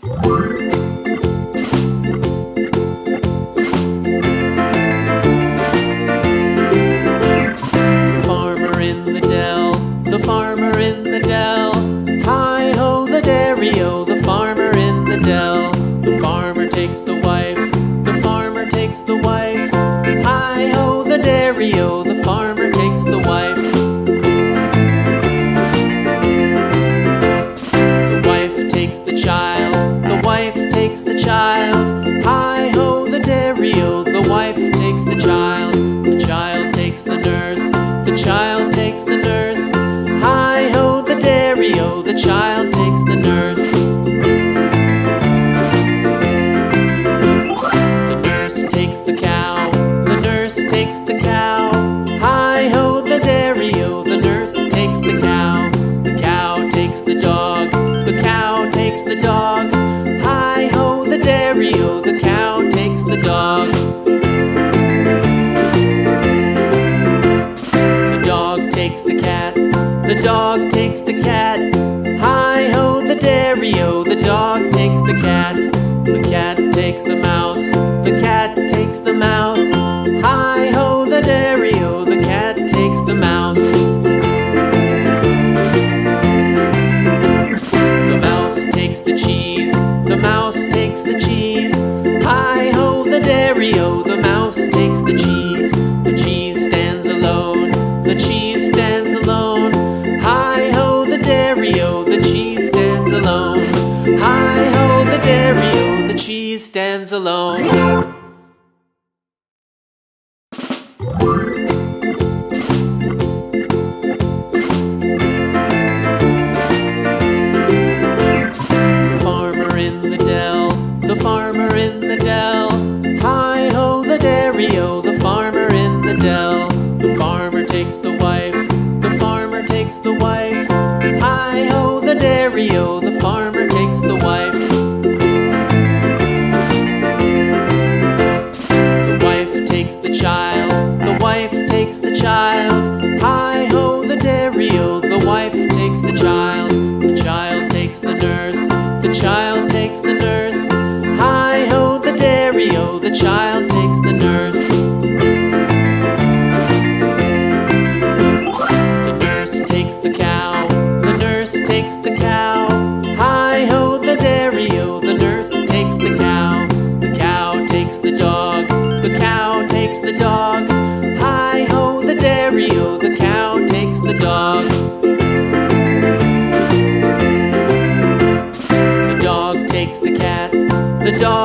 Farmer in the dell, the farmer in the dell. Hi-ho the dairy-o, the farmer in the dell. The farmer takes the wife, the farmer takes the wife. Hi-ho the dairy-o, the farmer takes the wife. The wife takes the child, the wife takes the child. Hi-ho the dairy-o, the wife takes the child. The child takes the nurse, the child takes the nurse. Hi-ho the dairy-o, the child takes the nurse. The nurse takes the cow, the nurse takes the cow. Hi-ho the dairy-o, the nurse takes the cow. The cow takes the dog, the cow takes the dog. Hi-ho the dairy-o, the cow takes the dog. The dog takes the cat, the dog takes the cat. Hi-ho the dairy-o, the dog takes the cat. The cat takes the mouse, the cat takes the mouse. Hi-ho the dairy-o, the cat takes the mouse. The mouse takes the cheese, the mouse takes the cheese. Hi-ho the dairy-o, the mouse takes the cheese. The cheese stands alone, the cheese stands alone. Hi-ho the dairy-o, the cheese stands alone. Hi-ho the dairy-o, the cheese stands alone. The farmer in the dell, the farmer in the dell. Hi-ho the dairy-o, the farmer in the dell. The farmer takes the wife, the farmer takes the wife. Hi-ho the dairy-o, the farmer takes the wife. The wife takes the child, the wife takes the child. Hi-ho the dairy-o, the wife takes the child. The child takes the nurse, the child takes the nurse. Hi-ho the dairy-o, the child takes the nurse. The nurse takes the cow, the nurse takes the cow. Hi-ho the dairy-o, the nurse takes the cow. The cow takes the dog, the cow takes the dog. Hi-ho the dairy-o, the cow takes the dog. The dog takes the cat, the dog